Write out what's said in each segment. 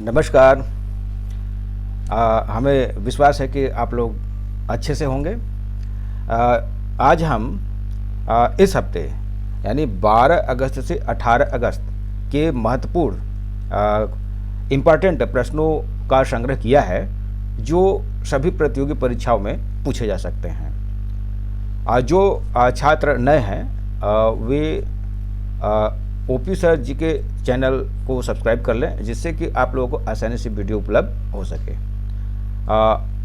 नमस्कार। हमें विश्वास है कि आप लोग अच्छे से होंगे। आज हम इस हफ्ते यानी 12 अगस्त से 18 अगस्त के महत्वपूर्ण इम्पॉर्टेंट प्रश्नों का संग्रह किया है जो सभी प्रतियोगी परीक्षाओं में पूछे जा सकते हैं। जो छात्र नए हैं वे ओपी सर जी के चैनल को सब्सक्राइब कर लें जिससे कि आप लोगों को आसानी से वीडियो उपलब्ध हो सके।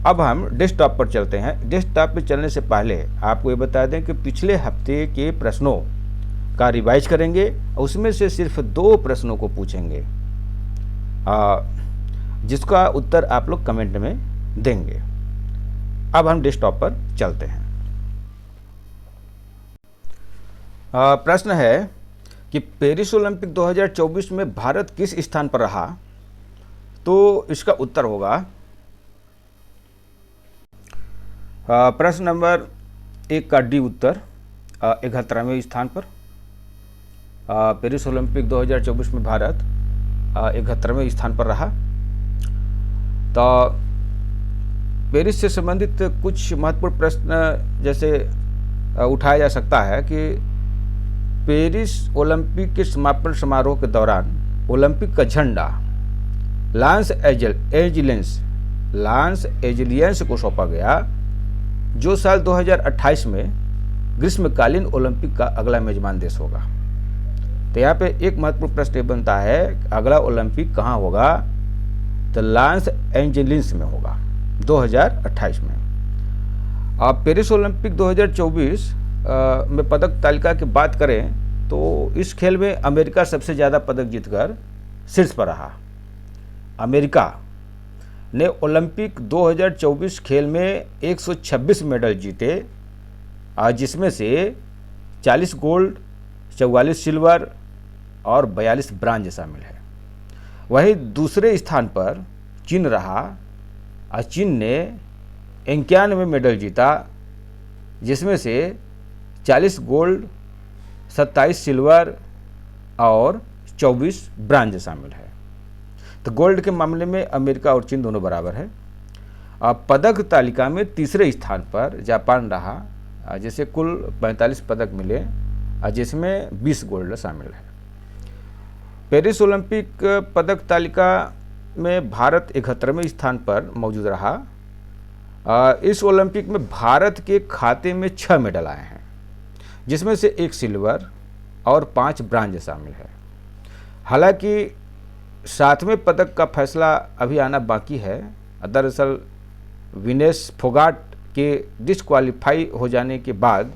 अब हम डेस्कटॉप पर चलते हैं। डेस्कटॉप पर चलने से पहले आपको ये बता दें कि पिछले हफ्ते के प्रश्नों का रिवाइज करेंगे, उसमें से सिर्फ 2 प्रश्नों को पूछेंगे जिसका उत्तर आप लोग कमेंट में देंगे। अब हम डेस्कटॉप पर चलते हैं। प्रश्न है कि पेरिस ओलंपिक 2024 में भारत किस स्थान पर रहा? तो इसका उत्तर होगा प्रश्न नंबर 1 का डी उत्तर 71वें स्थान पर। पेरिस ओलंपिक 2024 में भारत 71वें स्थान पर रहा। तो पेरिस से संबंधित कुछ महत्वपूर्ण प्रश्न जैसे उठाया जा सकता है कि पेरिस ओलंपिक के समापन समारोह के दौरान ओलंपिक का झंडा लांस एंजेलियंस को सौंपा गया, जो साल 2028 में ग्रीष्मकालीन ओलंपिक का अगला मेजबान देश होगा। तो यहाँ पे एक महत्वपूर्ण प्रश्न बनता है, अगला ओलंपिक कहाँ होगा? तो लांस एंजेलिस में होगा 2028 में। अब पेरिस ओलंपिक 2024 में पदक तालिका की बात करें तो इस खेल में अमेरिका सबसे ज़्यादा पदक जीतकर शीर्ष पर रहा। अमेरिका ने ओलंपिक 2024 खेल में 126 मेडल जीते, जिसमें से 40 गोल्ड, 44 सिल्वर और 42 ब्रांज शामिल है। वहीं दूसरे स्थान पर चीन रहा और चीन ने 91 मेडल जीता, जिसमें से 40 गोल्ड, 27 सिल्वर और 24 ब्रांज शामिल है। तो गोल्ड के मामले में अमेरिका और चीन दोनों बराबर है। पदक तालिका में तीसरे स्थान पर जापान रहा, जिसे कुल 45 पदक मिले, जिसमें 20 गोल्ड शामिल है। पेरिस ओलंपिक पदक तालिका में भारत 71वें स्थान पर मौजूद रहा। इस ओलंपिक में भारत के खाते में 6 मेडल आए हैं, जिसमें से 1 सिल्वर और 5 ब्रांज शामिल है। हालांकि 7वें पदक का फैसला अभी आना बाकी है। दरअसल विनेश फोगाट के डिस्क्वालीफाई हो जाने के बाद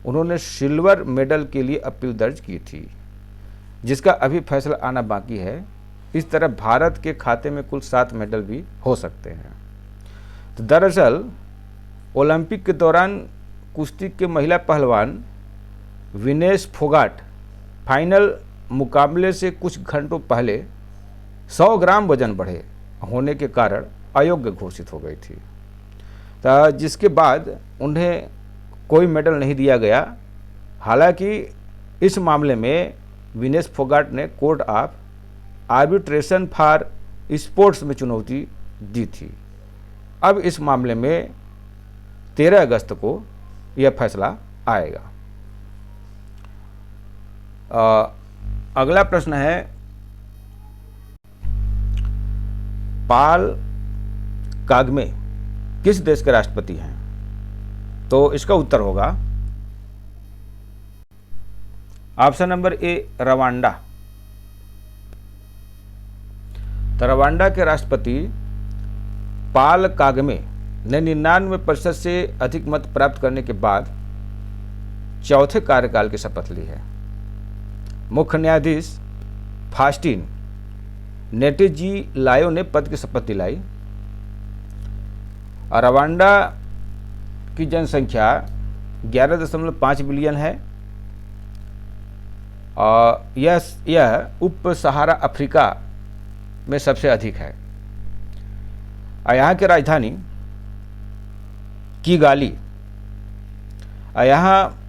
उन्होंने सिल्वर मेडल के लिए अपील दर्ज की थी, जिसका अभी फैसला आना बाकी है। इस तरह भारत के खाते में कुल 7 मेडल भी हो सकते हैं। तो दरअसल ओलंपिक के दौरान कुश्ती के महिला पहलवान विनेश फोगाट फाइनल मुकाबले से कुछ घंटों पहले 100 ग्राम वजन बढ़े होने के कारण अयोग्य घोषित हो गई थी, तो जिसके बाद उन्हें कोई मेडल नहीं दिया गया। हालांकि इस मामले में विनेश फोगाट ने court of arbitration for sports में चुनौती दी थी। अब इस मामले में 13 अगस्त को यह फैसला आएगा। अगला प्रश्न है, पाल कागमे किस देश के राष्ट्रपति हैं? तो इसका उत्तर होगा ऑप्शन नंबर ए, रवांडा। तो रवांडा के राष्ट्रपति पाल कागमे ने 99% से अधिक मत प्राप्त करने के बाद चौथे कार्यकाल की शपथ ली है। मुख्य न्यायाधीश फास्टिन नेटेजी लायो ने पद की शपथ दिलाई। रवांडा की जनसंख्या 11.5 बिलियन है और यह उप सहारा अफ्रीका में सबसे अधिक है। यहाँ की राजधानी किगाली, यहाँ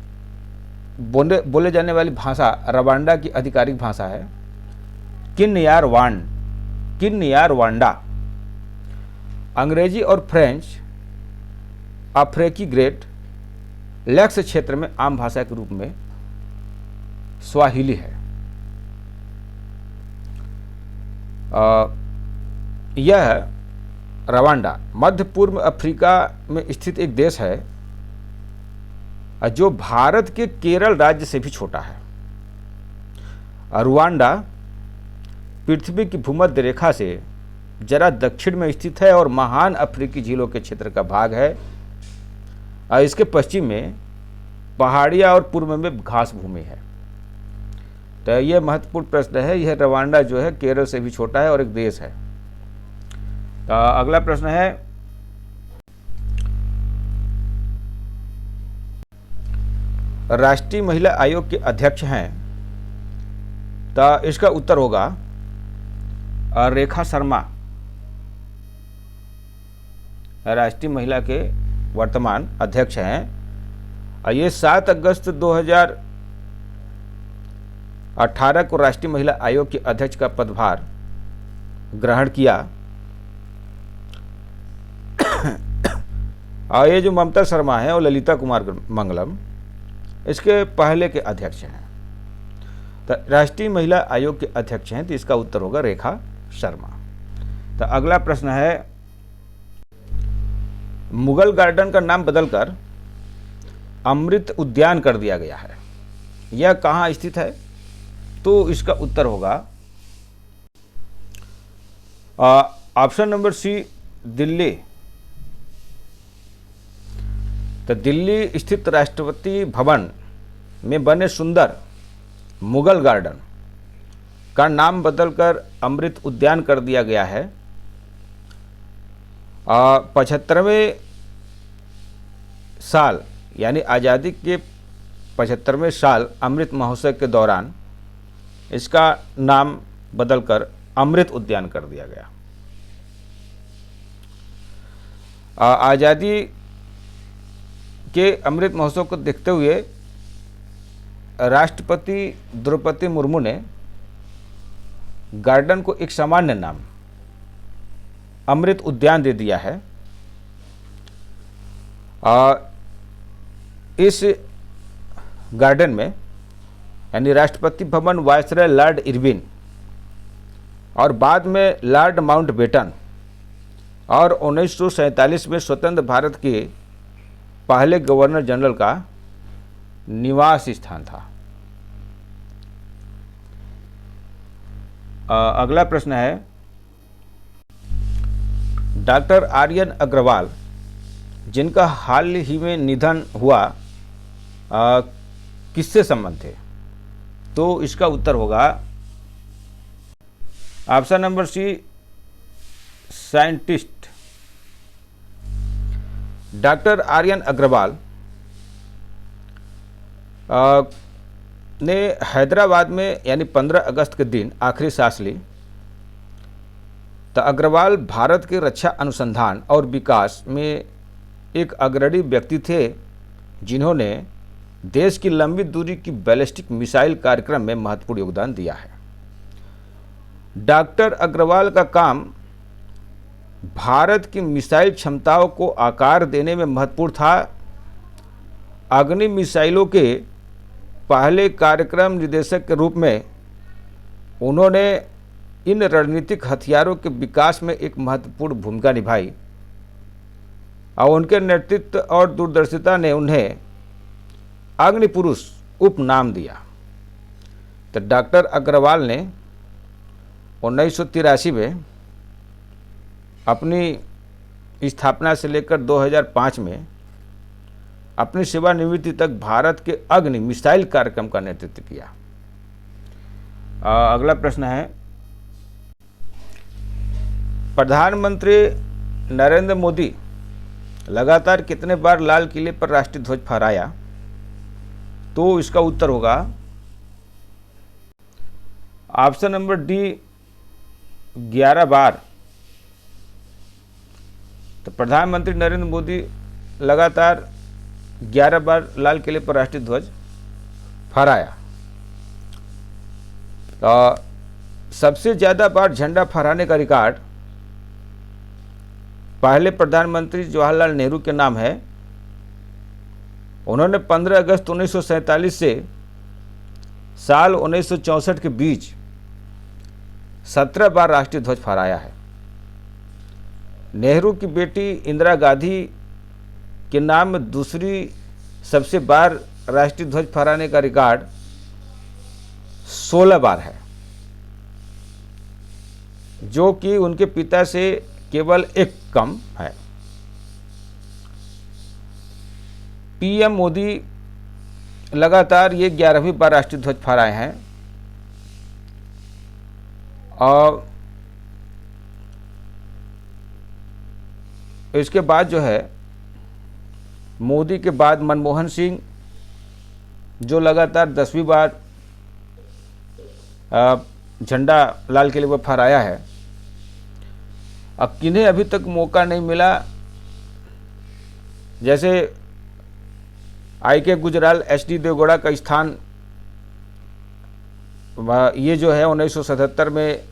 बोले जाने वाली भाषा रवांडा की आधिकारिक भाषा है किन्यारवान। किन्या रवांडा। अंग्रेजी और फ्रेंच अफ्रीकी ग्रेट लैक्स क्षेत्र में आम भाषा के रूप में स्वाहिली है। यह रवांडा मध्य पूर्व अफ्रीका में स्थित एक देश है जो भारत के केरल राज्य से भी छोटा है। रुवांडा पृथ्वी की भूमध्य रेखा से जरा दक्षिण में स्थित है और महान अफ्रीकी झीलों के क्षेत्र का भाग है। इसके पश्चिम में पहाड़ियाँ और पूर्व में घास भूमि है। तो यह महत्वपूर्ण प्रश्न है। यह रवांडा जो है केरल से भी छोटा है और एक देश है। तो अगला प्रश्न है, राष्ट्रीय महिला आयोग के अध्यक्ष हैं, तो इसका उत्तर होगा रेखा शर्मा। राष्ट्रीय महिला के वर्तमान अध्यक्ष हैं। ये 7 अगस्त 2018 को राष्ट्रीय महिला आयोग के अध्यक्ष का पदभार ग्रहण किया। और ये जो ममता शर्मा है और ललिता कुमार मंगलम इसके पहले के अध्यक्ष हैं। तो राष्ट्रीय महिला आयोग के अध्यक्ष हैं, तो इसका उत्तर होगा रेखा शर्मा। तो अगला प्रश्न है, मुगल गार्डन का नाम बदलकर अमृत उद्यान कर दिया गया है। यह कहाँ स्थित है? तो इसका उत्तर होगा ऑप्शन नंबर सी, दिल्ली। तो दिल्ली स्थित राष्ट्रपति भवन में बने सुंदर मुगल गार्डन का नाम बदलकर अमृत उद्यान कर दिया गया है। 75वें साल यानी आज़ादी के 75वें साल अमृत महोत्सव के दौरान इसका नाम बदलकर अमृत उद्यान कर दिया गया। आज़ादी के अमृत महोत्सव को देखते हुए राष्ट्रपति द्रौपदी मुर्मू ने गार्डन को एक सामान्य नाम अमृत उद्यान दे दिया है। इस गार्डन में यानी Rashtrapati Bhavan viceroy Lord Irwin और बाद में लॉर्ड माउंटबेटन और 1947 में स्वतंत्र भारत के पहले गवर्नर जनरल का निवास स्थान था। अगला प्रश्न है, डॉक्टर आर्यन अग्रवाल जिनका हाल ही में निधन हुआ किससे संबंध थे? तो इसका उत्तर होगा option number C, scientist. Doctor Aryan Agarwal ने हैदराबाद में यानी 15 अगस्त के दिन आखिरी सांस ली। तो अग्रवाल भारत के रक्षा अनुसंधान और विकास में एक अग्रणी व्यक्ति थे, जिन्होंने देश की लंबी दूरी की बैलिस्टिक मिसाइल कार्यक्रम में महत्वपूर्ण योगदान दिया है। डॉक्टर अग्रवाल का काम भारत की मिसाइल क्षमताओं को आकार देने में महत्वपूर्ण था। अग्नि मिसाइलों के पहले कार्यक्रम निदेशक के रूप में उन्होंने इन रणनीतिक हथियारों के विकास में एक महत्वपूर्ण भूमिका निभाई और उनके नेतृत्व और दूरदर्शिता ने उन्हें अग्नि पुरुष उपनाम दिया। तो डॉक्टर अग्रवाल ने 1983 में अपनी स्थापना से लेकर 2005 में अपनी सेवानिवृत्ति तक भारत के अग्नि मिसाइल कार्यक्रम का नेतृत्व किया। अगला प्रश्न है, प्रधानमंत्री नरेंद्र मोदी लगातार कितने बार लाल किले पर राष्ट्रीय ध्वज फहराया? तो इसका उत्तर होगा ऑप्शन नंबर डी, 11 बार। तो प्रधानमंत्री नरेंद्र मोदी लगातार 11 बार लाल किले पर राष्ट्रीय ध्वज फहराया। तो सबसे ज़्यादा बार झंडा फहराने का रिकॉर्ड पहले प्रधानमंत्री जवाहरलाल नेहरू के नाम है। उन्होंने 15 अगस्त 1947 से साल 1964 के बीच 17 बार राष्ट्रीय ध्वज फहराया है। नेहरू की बेटी इंदिरा गांधी के नाम में दूसरी सबसे बार राष्ट्रीय ध्वज फहराने का रिकॉर्ड 16 बार है, जो कि उनके पिता से केवल एक कम है। पीएम मोदी लगातार ये 11वीं बार राष्ट्रीय ध्वज फहराए हैं और इसके बाद जो है मोदी के बाद मनमोहन सिंह जो लगातार 10वीं बार झंडा लाल किले पर फहराया है। अब किन्हें अभी तक मौका नहीं मिला, जैसे IK गुजराल, HD देवगौड़ा का स्थान ये जो है 1977 में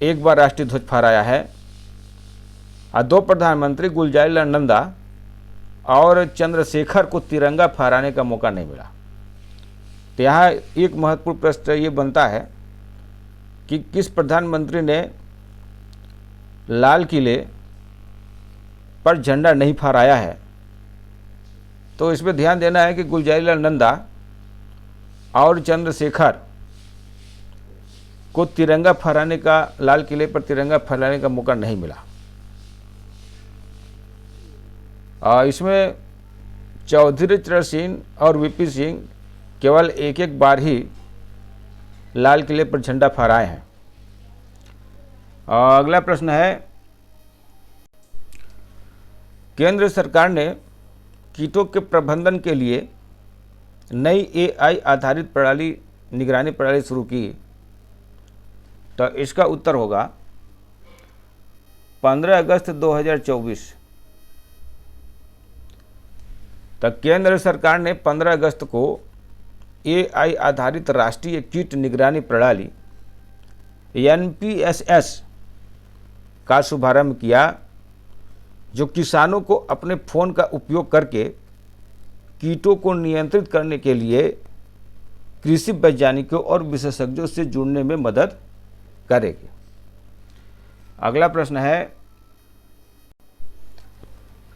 एक बार राष्ट्रीय ध्वज फहराया है और 2 प्रधानमंत्री गुलजारीलाल नंदा और चंद्रशेखर को तिरंगा फहराने का मौका नहीं मिला। तो यहाँ एक महत्वपूर्ण प्रश्न ये बनता है कि किस प्रधानमंत्री ने लाल किले पर झंडा नहीं फहराया है। तो इस पर ध्यान देना है कि गुलजारीलाल नंदा और चंद्रशेखर को तिरंगा फहराने का, लाल किले पर तिरंगा फहराने का मौका नहीं मिला। इसमें चौधरी चरण सिंह और VP सिंह केवल एक बार ही लाल किले पर झंडा फहराए हैं। अगला प्रश्न है, केंद्र सरकार ने कीटों के प्रबंधन के लिए नई AI आधारित प्रणाली, निगरानी प्रणाली शुरू की। तो इसका उत्तर होगा 15 अगस्त 2024 तक केंद्र सरकार ने 15 अगस्त को AI आधारित राष्ट्रीय कीट निगरानी प्रणाली NPSS का शुभारंभ किया, जो किसानों को अपने फ़ोन का उपयोग करके कीटों को नियंत्रित करने के लिए कृषि वैज्ञानिकों और विशेषज्ञों से जुड़ने में मदद करेगी। अगला प्रश्न है,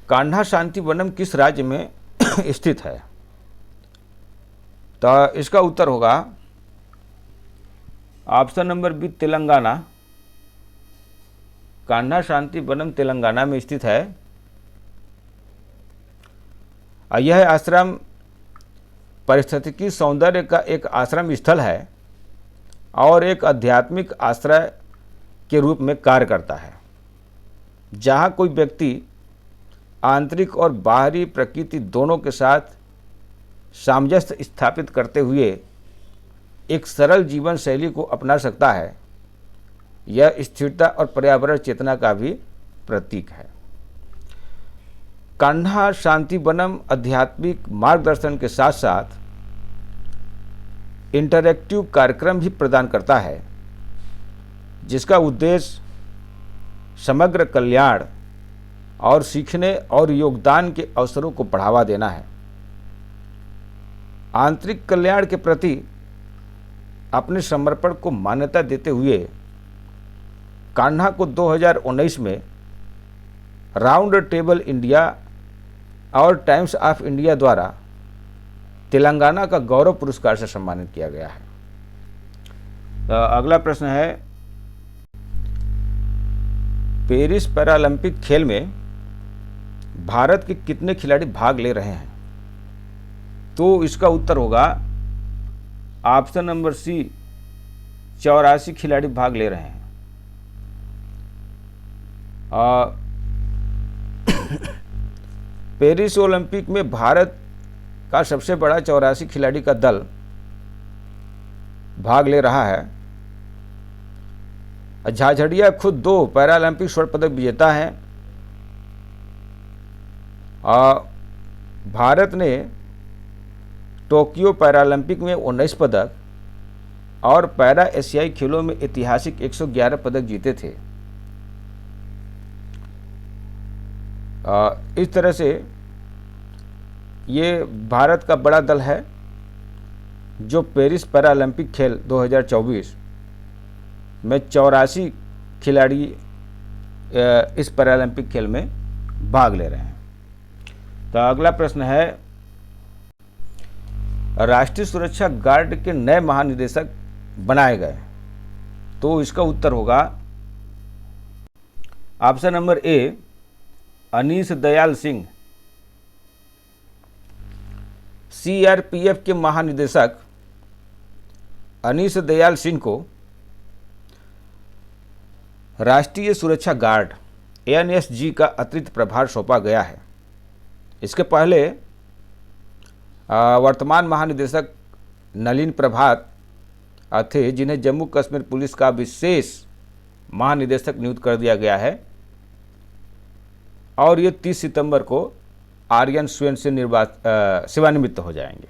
कान्हा शांति वनम किस राज्य में स्थित है। तो इसका उत्तर होगा option number B, Telangana. Kanha Shanti Vanam Telangana में स्थित है। यह आश्रम पारिस्थितिकी सौंदर्य का एक आश्रम स्थल है और एक आध्यात्मिक आश्रय के रूप में कार्य करता है, जहाँ कोई व्यक्ति आंतरिक और बाहरी प्रकृति दोनों के साथ सामंजस्य स्थापित करते हुए एक सरल जीवन शैली को अपना सकता है। यह स्थिरता और पर्यावरण चेतना का भी प्रतीक है। कान्हा शांति वनम आध्यात्मिक मार्गदर्शन के साथ साथ इंटरैक्टिव कार्यक्रम भी प्रदान करता है, जिसका उद्देश्य समग्र कल्याण और सीखने और योगदान के अवसरों को बढ़ावा देना है। आंतरिक कल्याण के प्रति अपने समर्पण को मान्यता देते हुए कान्हा को 2019 में राउंड टेबल इंडिया और टाइम्स ऑफ इंडिया द्वारा तेलंगाना का गौरव पुरस्कार से सम्मानित किया गया है। तो अगला प्रश्न है, पेरिस पैरालंपिक खेल में भारत के कितने खिलाड़ी भाग ले रहे हैं। तो इसका उत्तर होगा ऑप्शन नंबर सी, 84 खिलाड़ी भाग ले रहे हैं। पेरिस ओलंपिक में भारत का सबसे बड़ा 84 खिलाड़ी का दल भाग ले रहा है। झाझड़िया खुद 2 पैरालंपिक स्वर्ण पदक विजेता हैं। भारत ने टोक्यो पैरालंपिक में 19 पदक और पैरा एशियाई खेलों में ऐतिहासिक 111 पदक जीते थे। इस तरह से ये भारत का बड़ा दल है जो पेरिस पैरालंपिक खेल 2024 में 84 खिलाड़ी इस पैरालंपिक खेल में भाग ले रहे हैं। तो अगला प्रश्न है, राष्ट्रीय सुरक्षा गार्ड के नए महानिदेशक बनाए गए। तो इसका उत्तर होगा ऑप्शन नंबर ए, अनीश दयाल सिंह। सीआरपीएफ के महानिदेशक अनीश दयाल सिंह को राष्ट्रीय सुरक्षा गार्ड एएनएसजी का अतिरिक्त प्रभार सौंपा गया है। इसके पहले वर्तमान महानिदेशक नलिन प्रभात थे, जिन्हें जम्मू कश्मीर पुलिस का विशेष महानिदेशक नियुक्त कर दिया गया है और ये 30 सितंबर को आर्यन स्वयं से सेवानिवृत्त हो जाएंगे।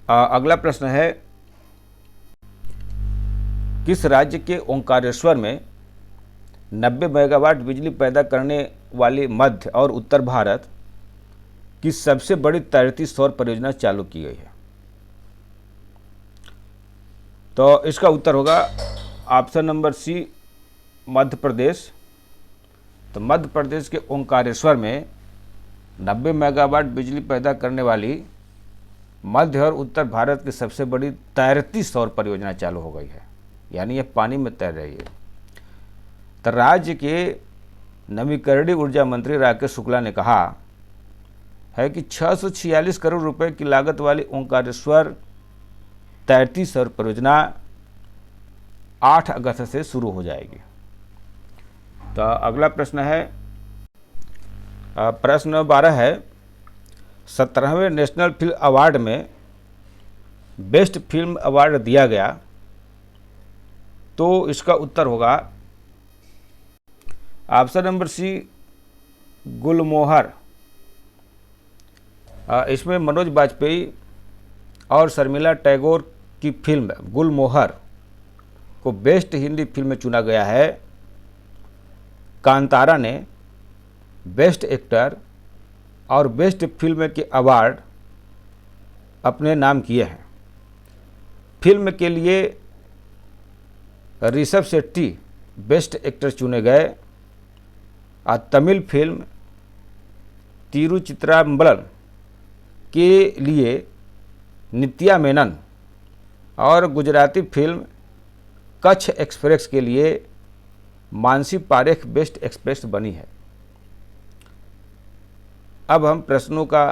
अगला प्रश्न है, किस राज्य के ओंकारेश्वर में 90 मेगावाट बिजली पैदा करने वाली मध्य और उत्तर भारत की सबसे बड़ी तैरती सौर परियोजना चालू की गई है? तो इसका उत्तर होगा ऑप्शन नंबर सी, मध्य प्रदेश। तो मध्य प्रदेश के ओंकारेश्वर में 90 मेगावाट बिजली पैदा करने वाली मध्य और उत्तर भारत की सबसे बड़ी तैरती सौर परियोजना चालू हो गई है, यानी यह पानी में तैर रही है। तो राज्य के नवीकरणीय ऊर्जा मंत्री राकेश शुक्ला ने कहा है कि 646 करोड़ रुपए की लागत वाली ओंकारेश्वर तैरती सौर परियोजना 8 अगस्त से शुरू हो जाएगी। तो अगला प्रश्न है, प्रश्न 12 है, 17वें नेशनल फिल्म अवार्ड में बेस्ट फिल्म अवार्ड दिया गया। तो इसका उत्तर होगा ऑप्शन नंबर सी, गुलमोहर। इसमें मनोज बाजपेयी और शर्मिला टैगोर की फिल्म गुलमोहर को बेस्ट हिंदी फिल्म में चुना गया है। कांतारा ने बेस्ट एक्टर और बेस्ट फिल्म के अवार्ड अपने नाम किए हैं। फिल्म के लिए ऋषभ शेट्टी बेस्ट एक्टर चुने गए और तमिल फिल्म तिरुचित्राम्बलम के लिए नित्या मेनन और गुजराती फिल्म कच्छ एक्सप्रेस के लिए मानसी पारेख बेस्ट एक्सप्रेस बनी है। अब हम प्रश्नों का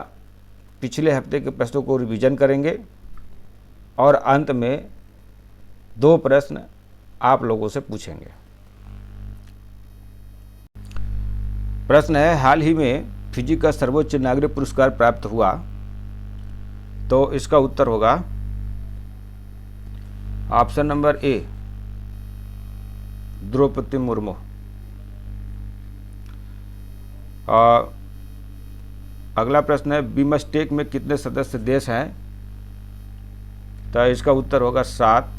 पिछले हफ्ते के प्रश्नों को रिवीजन करेंगे और अंत में 2 प्रश्न आप लोगों से पूछेंगे। प्रश्न है, हाल ही में फिजी का सर्वोच्च नागरिक पुरस्कार प्राप्त हुआ। तो इसका उत्तर होगा option number A, Draupadi Murmu. अगला प्रश्न है, बिमस्टेक में कितने सदस्य देश हैं? तो इसका उत्तर होगा 7।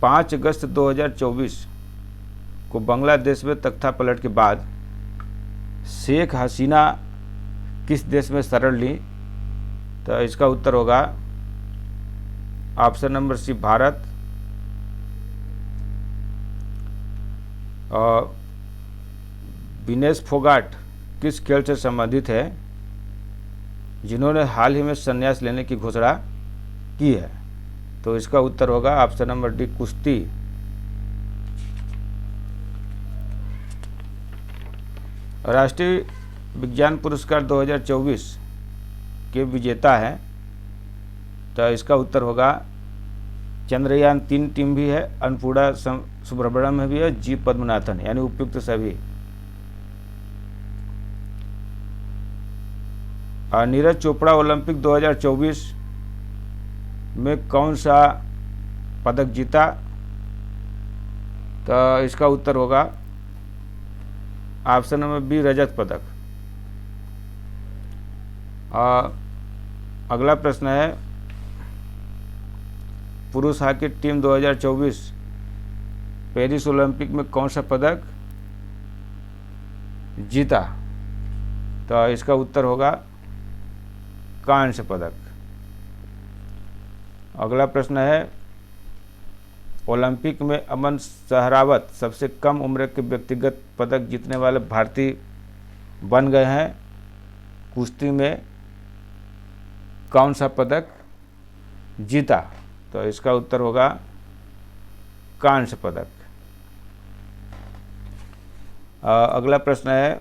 5 अगस्त 2024 को बांग्लादेश में तख्ता पलट के बाद शेख हसीना किस देश में शरण ली? तो इसका उत्तर होगा ऑप्शन नंबर सी, भारत। और विनेश फोगाट किस खेल से संबंधित है जिन्होंने हाल ही में संन्यास लेने की घोषणा की है? तो इसका उत्तर होगा ऑप्शन नंबर डी, कुश्ती। राष्ट्रीय विज्ञान पुरस्कार 2024 के विजेता हैं। तो इसका उत्तर होगा चंद्रयान 3 टीम भी है, अन्नपूर्णा सुब्रमण्यम भी है, जी पद्मनाथन, यानी उपयुक्त सभी। नीरज चोपड़ा ओलंपिक 2024 में कौन सा पदक जीता? तो इसका उत्तर होगा ऑप्शन नंबर बी, रजत पदक। अगला प्रश्न है, पुरुष हॉकी टीम 2024 पेरिस ओलंपिक में कौन सा पदक जीता? तो इसका उत्तर होगा कांस्य पदक। अगला प्रश्न है, ओलंपिक में अमन सहरावत सबसे कम उम्र के व्यक्तिगत पदक जीतने वाले भारतीय बन गए हैं। कुश्ती में कौन सा पदक जीता? तो इसका उत्तर होगा कांस्य पदक। अगला प्रश्न है,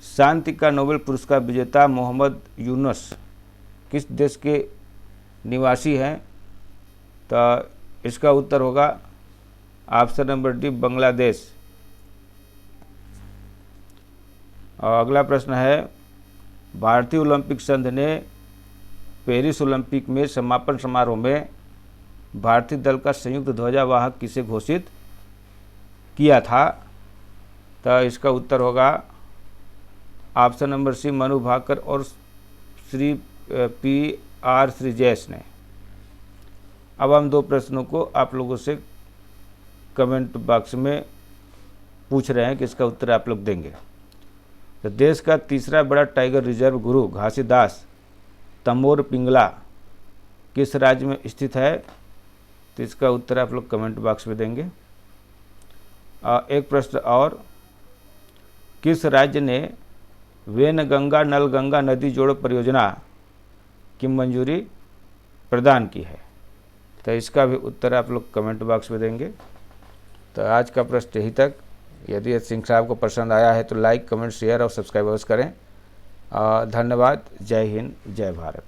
शांति का नोबेल पुरस्कार विजेता मोहम्मद यूनुस किस देश के निवासी हैं? तो इसका उत्तर होगा ऑप्शन नंबर डी, बांग्लादेश। और अगला प्रश्न है, भारतीय ओलंपिक संघ ने पेरिस ओलंपिक में समापन समारोह में भारतीय दल का संयुक्त ध्वजावाहक किसे घोषित किया था? तो इसका उत्तर होगा option number C, Manu Bhaker और श्री PR श्रीजेश ने। अब हम दो प्रश्नों को आप लोगों से कमेंट बॉक्स में पूछ रहे हैं कि इसका उत्तर आप लोग देंगे। तो देश का तीसरा बड़ा टाइगर रिजर्व गुरु घासीदास तमोर पिंगला किस राज्य में स्थित है? तो इसका उत्तर आप लोग कमेंट बॉक्स में देंगे। एक प्रश्न और, किस राज्य ने वेनगंगा नलगंगा नदी जोड़ो परियोजना की मंजूरी प्रदान की है? तो इसका भी उत्तर आप लोग कमेंट बॉक्स में देंगे। तो आज का प्रश्न यही तक। यदि श्रृंखला आपको पसंद आया है तो लाइक, कमेंट, शेयर और सब्सक्राइब अवश्य करें। धन्यवाद। जय हिंद, जय भारत।